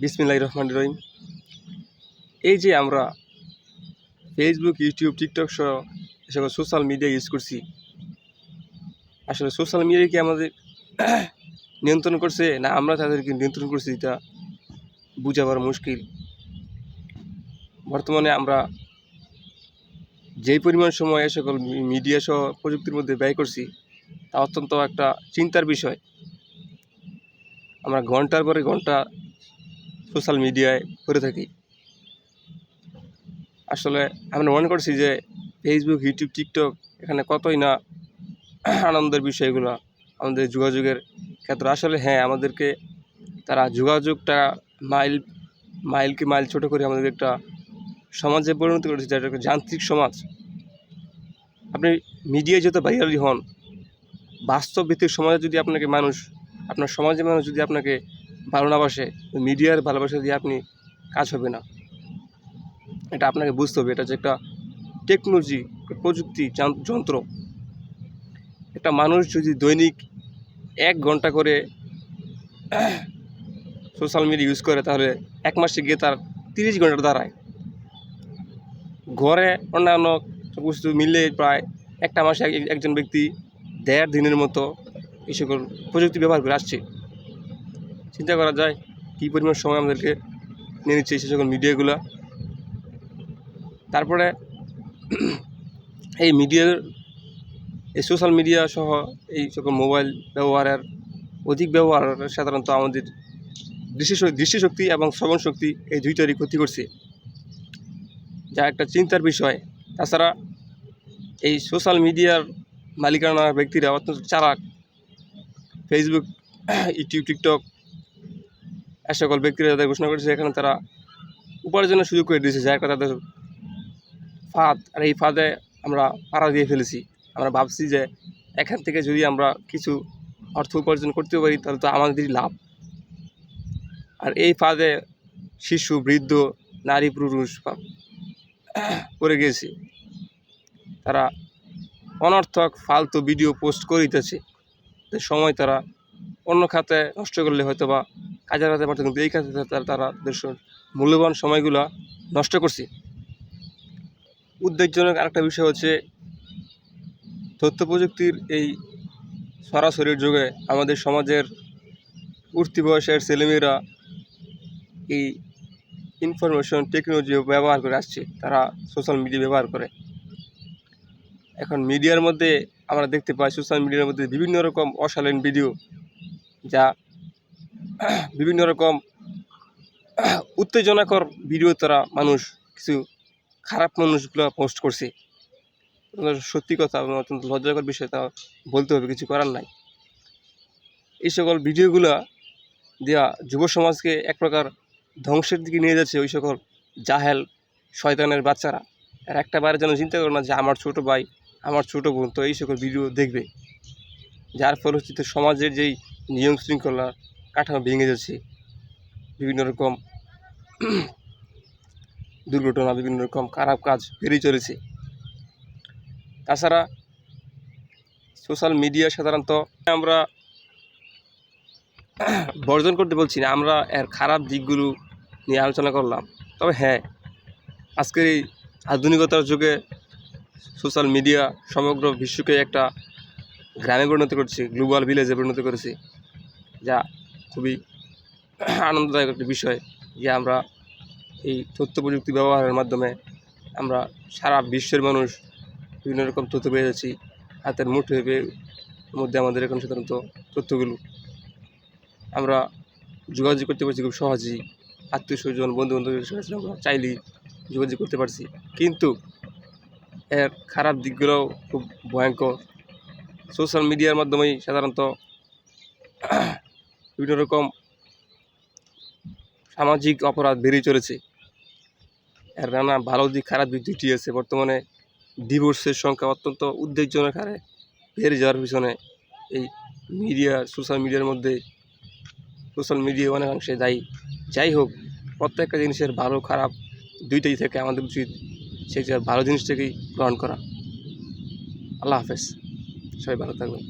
বিসমিল্লাহির রহমানির রহিম। এই যে আমরা ফেসবুক, ইউটিউব, টিকটক সহ এসব সোশ্যাল মিডিয়া ইউজ করছি, আসলে সোশ্যাল মিডিয়া কি আমাদের নিয়ন্ত্রণ করছে না আমরা তাদেরকে নিয়ন্ত্রণ করছি, এটা বুঝাবার মুশকিল। বর্তমানে আমরা যেই পরিমাণ সময় এ সকল মিডিয়া সহ প্রযুক্তির মধ্যে ব্যয় করছি, তা অত্যন্ত একটা চিন্তার বিষয়। আমরা ঘন্টার পরে ঘন্টা সোশ্যাল মিডিয়ায় করে থাকি। আসলে আমরা মনে করছি যে ফেসবুক, ইউটিউব, টিকটক এখানে কতই না আনন্দের বিষয়গুলো আমাদের যোগাযোগের ক্ষেত্রে। আসলে হ্যাঁ, আমাদেরকে তারা যোগাযোগটা মাইলকে মাইল ছোটো করে আমাদের একটা সমাজে পরিণত করেছে, যেটা একটা যান্ত্রিক সমাজ। আপনি মিডিয়ায় যত ভাইরালি হন, বাস্তব ভিত্তিক সমাজে যদি আপনার সমাজের মানুষ যদি আপনাকে ভালো না বাসে, মিডিয়ার ভালোবাসা দিয়ে আপনি কাজ হবে না। এটা আপনাকে বুঝতে হবে। এটা যে একটা টেকনোলজি, প্রযুক্তি যন্ত্র। একটা মানুষ যদি দৈনিক 1 ঘন্টা করে সোশ্যাল মিডিয়া ইউজ করে, তাহলে 1 মাসে গিয়ে তার 30 ঘন্টা দাঁড়ায়। ঘরে অন্যান্য সব কিছু মিলে প্রায় একটা মাসে একজন ব্যক্তি 1.5 দিনের মতো এই সকল প্রযুক্তি ব্যবহার করে আসছে। চিন্তা করা যায় কী পরিমাণ সময় আমাদেরকে নিয়ে নিচ্ছে সেই সকল মিডিয়াগুলো। তারপরে এই সোশ্যাল মিডিয়া সহ এই সকল মোবাইল ব্যবহারের অধিক ব্যবহার সাধারণত আমাদের দৃষ্টিশক্তি এবং শ্রবণ শক্তি এই দুইটারই ক্ষতি করছে, যা একটা চিন্তার বিষয়। তাছাড়া এই সোশ্যাল মিডিয়ার মালিকানা ব্যক্তিরা অত্যন্ত চালাক। ফেসবুক, ইউটিউব, টিকটক এ সকল ব্যক্তিরা যাদের ঘোষণা করেছে, এখানে তারা উপার্জনের সুযোগ করে দিয়েছে, যা একটা তাদের ফাঁদ। আর এই ফাঁদে আমরা পাড়া দিয়ে ফেলেছি। আমরা ভাবছি যে এখান থেকে যদি আমরা কিছু অর্থ উপার্জন করতে পারি, তাহলে তো আমাদেরই লাভ। আর এই ফাঁদে শিশু, বৃদ্ধ, নারী, পুরুষ পড়ে গিয়েছে। তারা অনর্থক ফালতু ভিডিও পোস্ট করে দিতেছে, সময় তারা অন্য খাতে নষ্ট করলে হয়তো বা কাজে লাগাতে পারতো, কিন্তু এই খাতে তারা মূল্যবান সময়গুলো নষ্ট করছে। উদ্বেগজনক আরেকটা বিষয় হচ্ছে, তথ্য প্রযুক্তির এই সরাসরি যুগে আমাদের সমাজের উঠতি বয়সের ছেলেমেয়েরা এই ইনফরমেশন টেকনোলজি ব্যবহার করে আসছে। তারা সোশ্যাল মিডিয়া ব্যবহার করে। এখন মিডিয়ার মধ্যে আমরা দেখতে পাই, সোশ্যাল মিডিয়ার মধ্যে বিভিন্ন রকম অশালীন ভিডিও, যা বিভিন্ন রকম উত্তেজনাকর ভিডিও তারা কিছু খারাপ মানুষগুলো পোস্ট করছে। সত্যি কথা, অত্যন্ত লজ্জাকর বিষয়, তা বলতে হবে, কিছু করার নাই। এই সকল ভিডিওগুলো দেওয়া যুব সমাজকে এক প্রকার ধ্বংসের দিকে নিয়ে যাচ্ছে। ওই সকল জাহেল শয়তানের বাচ্চারা আর একটা বারে যেন চিন্তা করে না যে আমার ছোটো ভাই, আমার ছোটো বোন তো এই সকল ভিডিও দেখবে, যার ফলশ্রুতিতে সমাজের যেই নিয়ম শৃঙ্খলা কাঠামো ভেঙে যাচ্ছে। বিভিন্ন রকম দুর্ঘটনা, বিভিন্ন রকম খারাপ কাজ বেড়েই চলেছে। তাছাড়া সোশ্যাল মিডিয়া সাধারণত আমরা বর্জন করতে বলছি না, আমরা এর খারাপ দিকগুলো নিয়ে আলোচনা করলাম। তবে হ্যাঁ, আজকের এই আধুনিকতার যুগে সোশ্যাল মিডিয়া সমগ্র বিশ্বকে একটা গ্রামে পরিণত করছে, গ্লোবাল ভিলেজে পরিণত করেছে, যা খুবই আনন্দদায়ক একটা বিষয় যে আমরা এই তথ্য প্রযুক্তি ব্যবহারের মাধ্যমে আমরা সারা বিশ্বের মানুষ বিভিন্ন রকম তথ্য পেয়ে যাচ্ছি। হাতের মুঠোর মধ্যে আমাদের এখন সাধারণত তথ্যগুলো আমরা যোগাযোগ করতে পারছি খুব সহজেই। আত্মীয় স্বজন, বন্ধু বান্ধবের সাথে আমরা চাইলেই যোগাযোগ করতে পারছি, কিন্তু এর খারাপ দিকগুলোও খুব ভয়ঙ্কর। সোশ্যাল মিডিয়ার মাধ্যমেই সাধারণত বিভিন্ন রকম সামাজিক অপরাধ বেড়েই চলেছে। এর নানা ভালো দিক, খারাপ দিক দুটি আছে। বর্তমানে ডিভোর্সের সংখ্যা অত্যন্ত উদ্বেগজনক হারে বেড়ে যাওয়ার পিছনে এই সোশ্যাল মিডিয়া অনেকাংশে দায়ী। যাই হোক, প্রত্যেকটা জিনিসের ভালো খারাপ দুইটাই থেকে আমাদের উচিত সেই ভালো জিনিসটাকেই গ্রহণ করা। আল্লাহ হাফেজ, সবাই ভালো থাকবেন।